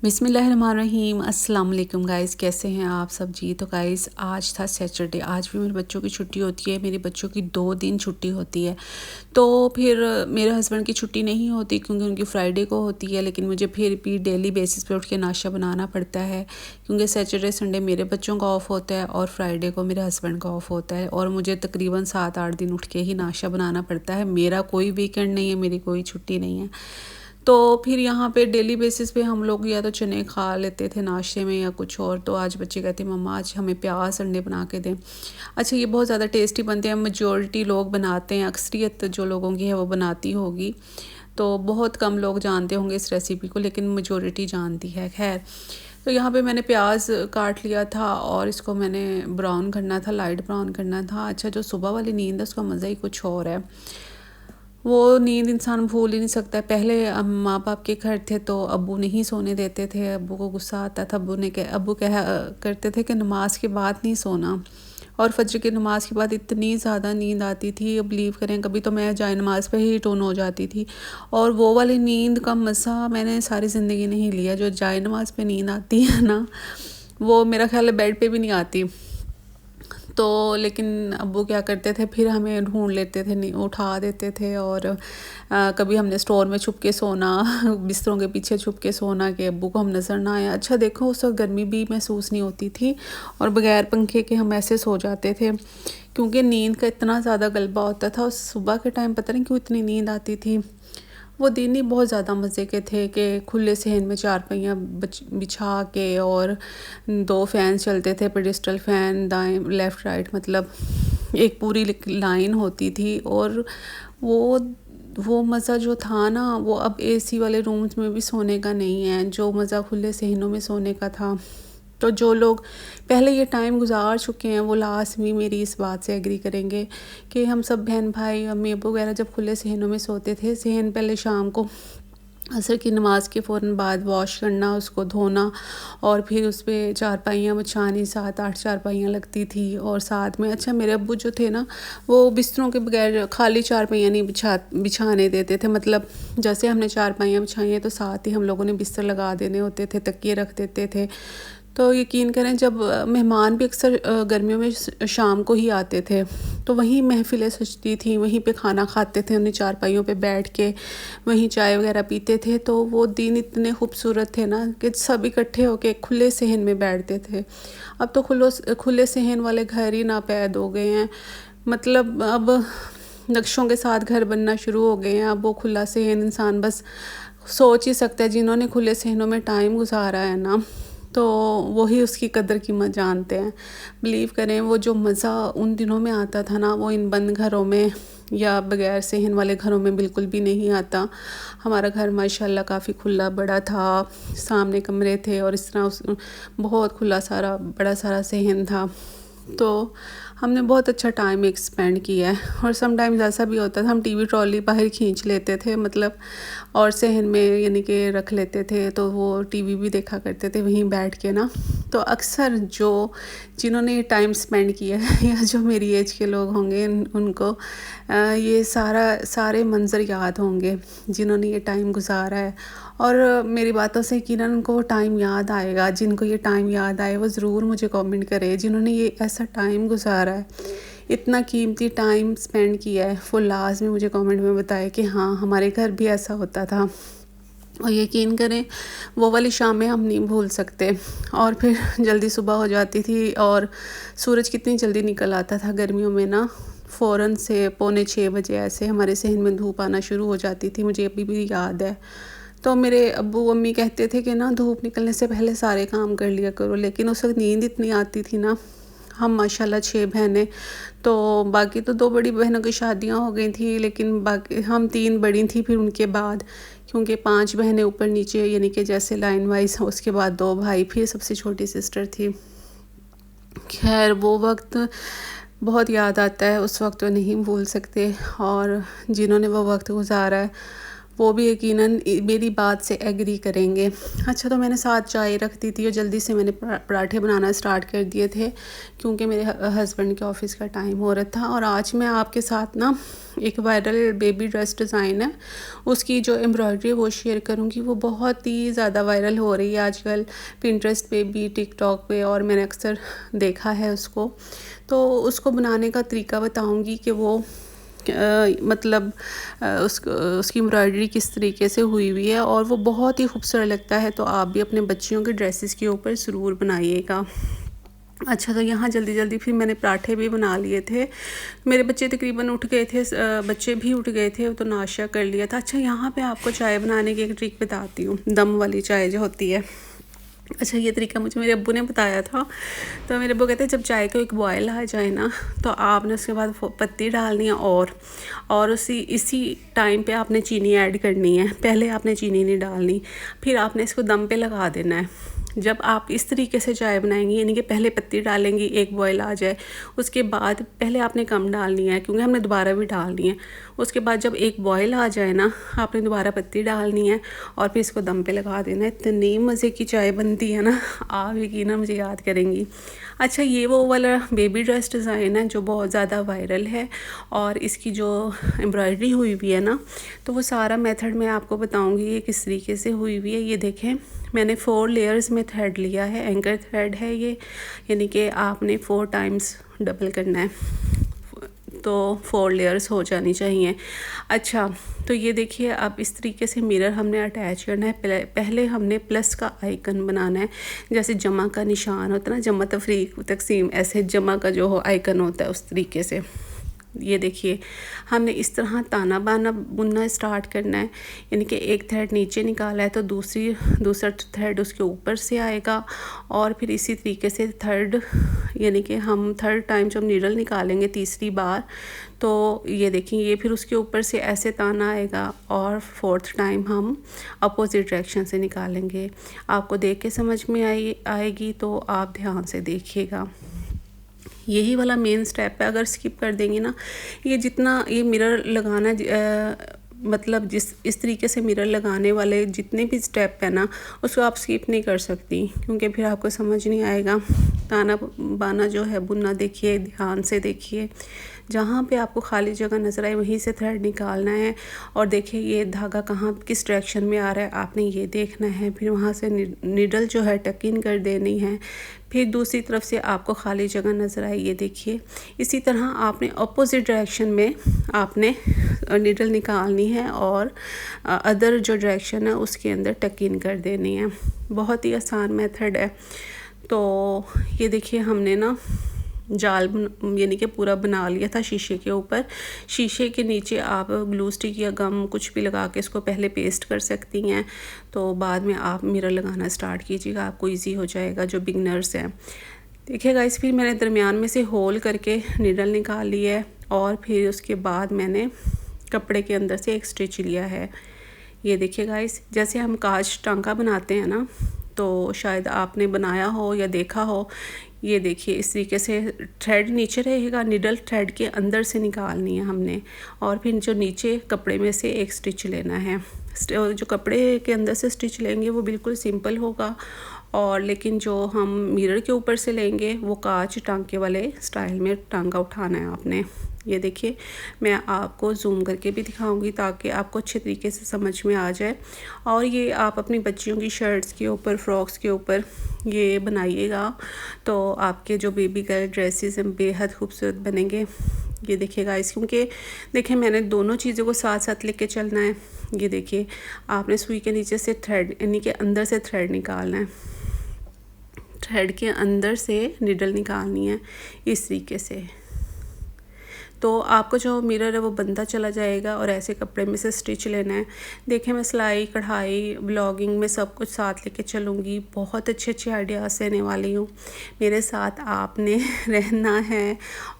बिस्मिल्लाहिर्रहमानिर्रहीम। अस्सलाम वालेकुम गाइस, कैसे हैं आप सब जी। तो गाइस आज था सैटरडे, आज भी मेरे बच्चों की छुट्टी होती है। मेरे बच्चों की 2 दिन छुट्टी होती है। तो फिर मेरे हस्बैंड की छुट्टी नहीं होती क्योंकि उनकी फ्राइडे को होती है, लेकिन मुझे फिर भी डेली बेसिस पे उठ के नाश्ता बनाना पड़ता है क्योंकि सैटरडे संडे मेरे बच्चों का ऑफ होता है और फ्राइडे को मेरे हस्बैंड का ऑफ होता है और मुझे तकरीबन 7-8 दिन उठ के ही नाश्ता बनाना पड़ता है। मेरा कोई वीकेंड नहीं है, मेरी कोई छुट्टी नहीं है। तो फिर यहाँ पे डेली बेसिस पे हम लोग या तो चने खा लेते थे नाश्ते में या कुछ और। तो आज बच्चे कहते हैं मम्मा आज हमें प्याज अंडे बना के दें। अच्छा, ये बहुत ज़्यादा टेस्टी बनते हैं, मेजॉरिटी लोग बनाते हैं, अक्सरियत जो लोगों की है वो बनाती होगी। तो बहुत कम लोग जानते होंगे इस रेसिपी को, लेकिन मेजॉरिटी जानती है। खैर, तो यहाँ पे मैंने प्याज काट लिया था और इसको मैंने ब्राउन करना था, लाइट ब्राउन करना था। अच्छा, जो सुबह वाली नींद है उसका मज़ा ही कुछ और है। वो नींद इंसान भूल ही नहीं सकता। पहले माँ बाप के घर थे तो अब्बू नहीं सोने देते थे, अब्बू को गुस्सा आता था। अब्बू कह करते थे कि नमाज के बाद नहीं सोना, और फजर की नमाज के बाद इतनी ज़्यादा नींद आती थी, अब बिलीव करें कभी तो मैं जाए नमाज पे ही टोन हो जाती थी। और वो वाली नींद का मज़ा मैंने सारी ज़िंदगी नहीं लिया। जो जाए नमाज पे नींद आती है ना, वो मेरा ख्याल है बेड पे भी नहीं आती। तो लेकिन अब्बू क्या करते थे, फिर हमें ढूंढ लेते थे, नहीं उठा देते थे। और कभी हमने स्टोर में छुप के सोना बिस्तरों के पीछे छुप के सोना कि अब्बू को हम नज़र ना आए। अच्छा देखो, उस वक्त गर्मी भी महसूस नहीं होती थी और बगैर पंखे के हम ऐसे सो जाते थे क्योंकि नींद का इतना ज़्यादा गलबा होता था। और सुबह के टाइम पता नहीं क्यों इतनी नींद आती थी। वो दिन ही बहुत ज़्यादा मज़े के थे कि खुले सहन में चारपाइयाँ बिछा के और 2 फ़ैन चलते थे, पेडिस्टल फ़ैन दाएं लेफ़्ट राइट, मतलब एक पूरी लाइन होती थी। और वो वो मज़ा जो था ना, वो अब एसी वाले रूम्स में भी सोने का नहीं है, जो मज़ा खुले सहनों में सोने का था। तो जो लोग पहले ये टाइम गुजार चुके हैं वो लास्ट में मेरी इस बात से एग्री करेंगे कि हम सब बहन भाई अम्मी अब्बू वगैरह जब खुले सहनों में सोते थे, सहन पहले शाम को असर की नमाज के फ़ौरन बाद वॉश करना, उसको धोना और फिर उस पर चारपाइयाँ बिछानी, 7-8 चारपाइयाँ लगती थी। और साथ में अच्छा मेरे अब्बू जो थे ना, वो बिस्तरों के बगैर खाली चारपाइयाँ नहीं बिछाने देते थे। मतलब जैसे हमने चारपाइयाँ बिछाई हैं तो साथ ही हम लोगों ने बिस्तर लगा देने होते थे, तकिए रख देते थे। तो यकीन करें, जब मेहमान भी अक्सर गर्मियों में शाम को ही आते थे तो वहीं महफ़िलें सजती थी, वहीं पे खाना खाते थे, उन्हीं चारपाइयों पे बैठ के वहीं चाय वगैरह पीते थे। तो वो दिन इतने खूबसूरत थे ना कि सब इकट्ठे होके खुले सहन में बैठते थे। अब तो खुले सहन वाले घर ही नापैद हो गए हैं। मतलब अब नक्शों के साथ घर बनना शुरू हो गए हैं। अब वो खुला सहन इंसान बस सोच ही सकता है। जिन्होंने खुले सहनों में टाइम गुजारा है ना, तो वही उसकी कदर कीमत जानते हैं। बिलीव करें, वो जो मज़ा उन दिनों में आता था ना, वो इन बंद घरों में या बगैर सहन वाले घरों में बिल्कुल भी नहीं आता। हमारा घर माशाल्लाह काफ़ी खुला बड़ा था, सामने कमरे थे और इस तरह उस बहुत खुला सारा बड़ा सारा सहन था। तो हमने बहुत अच्छा टाइम एक स्पेंड किया है। और समटाइम्स ऐसा भी होता था, हम टीवी ट्रॉली बाहर खींच लेते थे, मतलब और सहन में यानी कि रख लेते थे, तो वो टीवी भी देखा करते थे वहीं बैठ के ना। तो अक्सर जिन्होंने ये टाइम स्पेंड किया है या जो मेरी एज के लोग होंगे उनको ये सारे मंज़र याद होंगे जिन्होंने ये टाइम गुजारा है। और मेरी बातों से यकीनन उनको वो टाइम याद आएगा। जिनको ये टाइम याद आए वो ज़रूर मुझे कमेंट करे, जिन्होंने ये ऐसा टाइम गुजारा है, इतना कीमती टाइम स्पेंड किया है, वो लास्ट में मुझे कमेंट में बताए कि हाँ हमारे घर भी ऐसा होता था। और यकीन करें, वो वाली शामें हम नहीं भूल सकते। और फिर जल्दी सुबह हो जाती थी और सूरज कितनी जल्दी निकल आता था गर्मियों में ना, फ़ौरन से 5:45 बजे ऐसे हमारे सहन में धूप आना शुरू हो जाती थी, मुझे अभी भी याद है। तो मेरे अब्बू अम्मी कहते थे कि ना धूप निकलने से पहले सारे काम कर लिया करो, लेकिन उस वक्त नींद इतनी आती थी ना। हम माशाल्लाह 6 बहनें, तो बाकी तो 2 बड़ी बहनों की शादियां हो गई थी, लेकिन बाकी हम 3 बड़ी थी फिर उनके बाद, क्योंकि 5 बहनें ऊपर नीचे यानी कि जैसे लाइन वाइज, उसके बाद 2 भाई, फिर सबसे छोटी सिस्टर थी। खैर वो वक्त बहुत याद आता है, उस वक्त तो नहीं भूल सकते। और जिन्होंने वो वक्त गुजारा है वो भी यकीनन मेरी बात से एग्री करेंगे। अच्छा, तो मैंने साथ चाय रख दी थी और जल्दी से मैंने पराठे बनाना स्टार्ट कर दिए थे क्योंकि मेरे हस्बैंड के ऑफ़िस का टाइम हो रहा था। और आज मैं आपके साथ ना एक वायरल बेबी ड्रेस डिज़ाइन है, उसकी जो एम्ब्रॉयडरी वो शेयर करूँगी। वो बहुत ही ज़्यादा वायरल हो रही है आजकल पिंटरेस्ट पे भी, टिकटॉक पे, और मैंने अक्सर देखा है उसको। तो उसको बनाने का तरीका बताऊँगी कि वो मतलब उसकी एम्ब्रॉयडरी किस तरीके से हुई हुई है और वो बहुत ही खूबसूरत लगता है। तो आप भी अपने बच्चियों के ड्रेसेस के ऊपर ज़रूर बनाइएगा। अच्छा, तो यहाँ जल्दी जल्दी फिर मैंने पराठे भी बना लिए थे। मेरे बच्चे तकरीबन उठ गए थे, बच्चे भी उठ गए थे, तो नाश्ता कर लिया था। अच्छा, यहाँ पे आपको चाय बनाने की एक ट्रिक बताती हूँ, दम वाली चाय जो होती है। अच्छा, ये तरीका मुझे मेरे अब्बू ने बताया था। तो मेरे अब्बू कहते हैं जब चाय को एक बॉयल आ जाए ना, तो आपने उसके बाद पत्ती डालनी है और इसी टाइम पे आपने चीनी ऐड करनी है। पहले आपने चीनी नहीं डालनी, फिर आपने इसको दम पे लगा देना है। जब आप इस तरीके से चाय बनाएंगी, यानी कि पहले पत्ती डालेंगी, एक बॉयल आ जाए, उसके बाद पहले आपने कम डालनी है क्योंकि हमने दोबारा भी डालनी है। उसके बाद जब एक बॉयल आ जाए ना, आपने दोबारा पत्ती डालनी है और फिर इसको दम पे लगा देना है। इतनी मज़े की चाय बनती है ना, आप यकीनन मुझे याद करेंगी। अच्छा, ये वो वाला बेबी ड्रेस डिज़ाइन है जो बहुत ज़्यादा वायरल है और इसकी जो एम्ब्रॉयडरी हुई हुई है ना, तो वो सारा मेथड मैं आपको बताऊंगी ये किस तरीके से हुई हुई है। ये देखें, मैंने 4 लेयर्स में थ्रेड लिया है, एंकर थ्रेड है ये, यानी कि आपने 4 टाइम्स डबल करना है, तो 4 लेयर्स हो जानी चाहिए। अच्छा, तो ये देखिए, अब इस तरीके से मिरर हमने अटैच करना है। पहले हमने प्लस का आइकन बनाना है, जैसे जमा का निशान होता है ना, जमा तफरीक तकसीम, ऐसे जमा का जो आइकन होता है उस तरीके से। ये देखिए, हमने इस तरह ताना बाना बुनना स्टार्ट करना है, यानी कि एक थ्रेड नीचे निकाला है तो दूसरा थ्रेड उसके ऊपर से आएगा और फिर इसी तरीके से थर्ड, यानी कि हम थर्ड टाइम जब नीडल निकालेंगे तीसरी बार, तो ये देखें, ये फिर उसके ऊपर से ऐसे ताना आएगा और फोर्थ टाइम हम अपोजिट डायरेक्शन से निकालेंगे। आपको देख के समझ में आएगी, तो आप ध्यान से देखिएगा। यही वाला मेन स्टेप है, अगर स्किप कर देंगे ना, ये जितना ये मिरर लगाना मतलब इस तरीके से मिरर लगाने वाले जितने भी स्टेप है ना, उसको आप स्किप नहीं कर सकती क्योंकि फिर आपको समझ नहीं आएगा। ताना बाना जो है बुनना, देखिए ध्यान से देखिए, जहाँ पे आपको खाली जगह नज़र आए वहीं से थ्रेड निकालना है और देखिए ये धागा कहाँ किस डायरेक्शन में आ रहा है आपने ये देखना है। फिर वहाँ से निडल जो है टक इन कर देनी है, फिर दूसरी तरफ से आपको खाली जगह नज़र आई, ये देखिए। इसी तरह आपने अपोजिट डायरेक्शन में आपने निडल निकालनी है और अदर जो डायरेक्शन है उसके अंदर टक इन कर देनी है। बहुत ही आसान मेथड है। तो ये देखिए, हमने ना जाल यानी कि पूरा बना लिया था शीशे के ऊपर। शीशे के नीचे आप ग्लू स्टिक या गम कुछ भी लगा के इसको पहले पेस्ट कर सकती हैं, तो बाद में आप मिरर लगाना स्टार्ट कीजिएगा, आपको इजी हो जाएगा जो बिगनर्स हैं। देखिए गाइस, फिर मैंने दरमियान में से होल करके नीडल निकाल ली है और फिर उसके बाद मैंने कपड़े के अंदर से एक स्टिच लिया है। ये देखिए गाइस, जैसे हम कांच टांका बनाते हैं ना, तो शायद आपने बनाया हो या देखा हो। ये देखिए, इस तरीके से थ्रेड नीचे रहेगा, निडल थ्रेड के अंदर से निकालनी है हमने और फिर जो नीचे कपड़े में से एक स्टिच लेना है। जो कपड़े के अंदर से स्टिच लेंगे वो बिल्कुल सिंपल होगा, और लेकिन जो हम मिरर के ऊपर से लेंगे वो कांच टांके वाले स्टाइल में टांका उठाना है आपने। ये देखिए, मैं आपको जूम करके भी दिखाऊंगी ताकि आपको अच्छे तरीके से समझ में आ जाए। और ये आप अपनी बच्चियों की शर्ट्स के ऊपर, फ्रॉक्स के ऊपर ये बनाइएगा, तो आपके जो बेबी गर्ल ड्रेसेस हैं बेहद खूबसूरत बनेंगे। ये देखिए गाइस, क्योंकि देखिए मैंने दोनों चीज़ों को साथ साथ लेके चलना है। ये देखिए, आपने सुई के नीचे से थ्रेड यानी कि अंदर से थ्रेड निकालना है, थ्रेड के अंदर से निडल निकालनी है इस तरीके से। तो आपको जो मिरर है वो बनता चला जाएगा और ऐसे कपड़े में से स्टिच लेना है। देखिए, मैं सिलाई, कढ़ाई, ब्लॉगिंग में सब कुछ साथ लेके चलूँगी। बहुत अच्छे अच्छे आइडियाज़ देने वाली हूँ, मेरे साथ आपने रहना है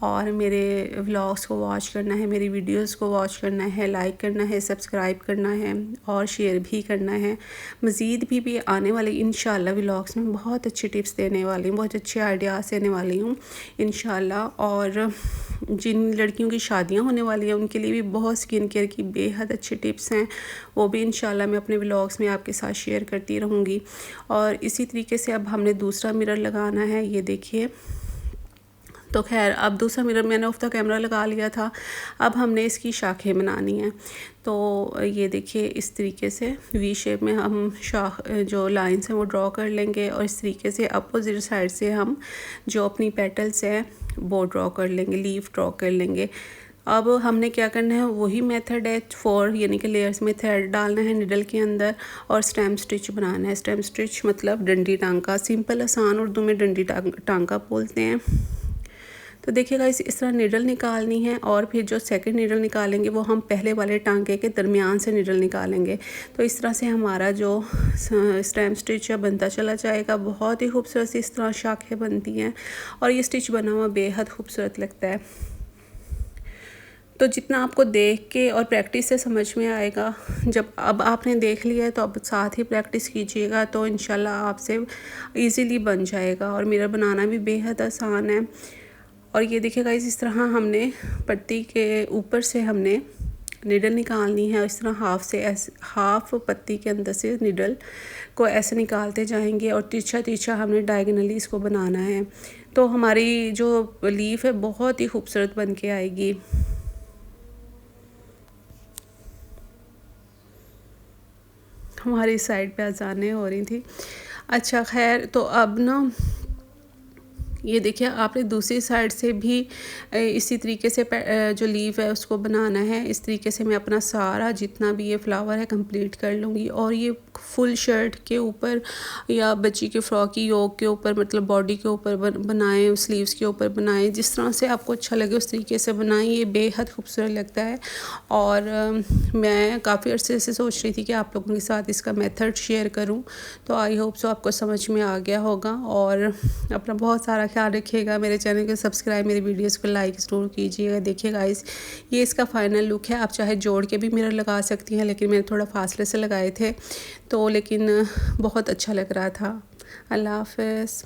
और मेरे व्लॉग्स को वॉच करना है, मेरी वीडियोस को वॉच करना है, लाइक करना है, सब्सक्राइब करना है और शेयर भी करना है। मज़ीद भी आने वाले इंशाल्लाह व्लॉग्स में बहुत अच्छी टिप्स देने वाली हूँ, बहुत अच्छे आइडियाज़ देने वाली हूँ इंशाल्लाह। और जिन लड़कियों की शादियाँ होने वाली हैं उनके लिए भी बहुत स्किन केयर की बेहद अच्छी टिप्स हैं, वो भी इंशाल्लाह मैं अपने व्लॉग्स में आपके साथ शेयर करती रहूँगी। और इसी तरीके से अब हमने दूसरा मिरर लगाना है, ये देखिए। तो खैर अब दूसरा मिरर मैंने ऑफ द कैमरा लगा लिया था, अब हमने इसकी शाखें बनानी हैं। तो ये देखिए इस तरीके से वी शेप में हम शाख जो लाइंस हैं वो ड्रॉ कर लेंगे और इस तरीके से अपोजिट साइड से हम जो अपनी पेटल्स हैं वो ड्रॉ कर लेंगे, लीफ ड्रॉ कर लेंगे। अब हमने क्या करना है, वही मेथड है 4 यानी कि लेयर्स में थ्रेड डालना है निडल के अंदर और स्टेम स्टिच बनाना है। स्टेम स्टिच मतलब डंडी टांका, सिंपल आसान उर्दू में डंडी टांका बोलते हैं। तो देखिएगा इस तरह निडल निकालनी है और फिर जो सेकंड निडल निकालेंगे वो हम पहले वाले टांके के दरमियान से निडल निकालेंगे। तो इस तरह से हमारा जो स्टेम स्टिच है बनता चला जाएगा। बहुत ही खूबसूरत सी इस तरह शाखें बनती हैं और ये स्टिच बना हुआ बेहद खूबसूरत लगता है। तो जितना आपको देख के और प्रैक्टिस से समझ में आएगा, जब अब आपने देख लिया है तो अब साथ ही प्रैक्टिस कीजिएगा तो इंशाल्लाह आपसे इजीली बन जाएगा। और मिरर बनाना भी बेहद आसान है। और ये देखिएगा इस तरह हमने पट्टी के ऊपर से हमने निडल निकालनी है। इस तरह हाफ पत्ती के अंदर से निडल को ऐसे निकालते जाएंगे और तिरछा तिरछा हमने डायगोनली इसको बनाना है। तो हमारी जो लीफ है बहुत ही खूबसूरत बन के आएगी। हमारी साइड पे अजानें हो रही थी। अच्छा खैर, तो अब ना ये देखिए आपने दूसरी साइड से भी इसी तरीके से जो लीफ है उसको बनाना है। इस तरीके से मैं अपना सारा जितना भी ये फ्लावर है कंप्लीट कर लूँगी। और ये फुल शर्ट के ऊपर या बच्ची के फ्रॉक की योक के ऊपर मतलब बॉडी के ऊपर बनाएं, स्लीव्स के ऊपर बनाएं, जिस तरह से आपको अच्छा लगे उस तरीके से बनाएं। ये बेहद खूबसूरत लगता है। और मैं काफ़ी अर्से से सोच रही थी कि आप लोगों के साथ इसका मेथड शेयर करूं, तो आई होप सो आपको समझ में आ गया होगा। और अपना बहुत सारा ख्याल रखिएगा, मेरे चैनल को सब्सक्राइब, मेरी वीडियोस को लाइक ज़रूर कीजिएगा। देखिए गाइस ये इसका फाइनल लुक है। आप चाहे जोड़ के भी मिरर लगा सकती हैं, लेकिन मैंने थोड़ा फासले से लगाए थे तो लेकिन बहुत अच्छा लग रहा था। अल्लाह हाफ़िज़।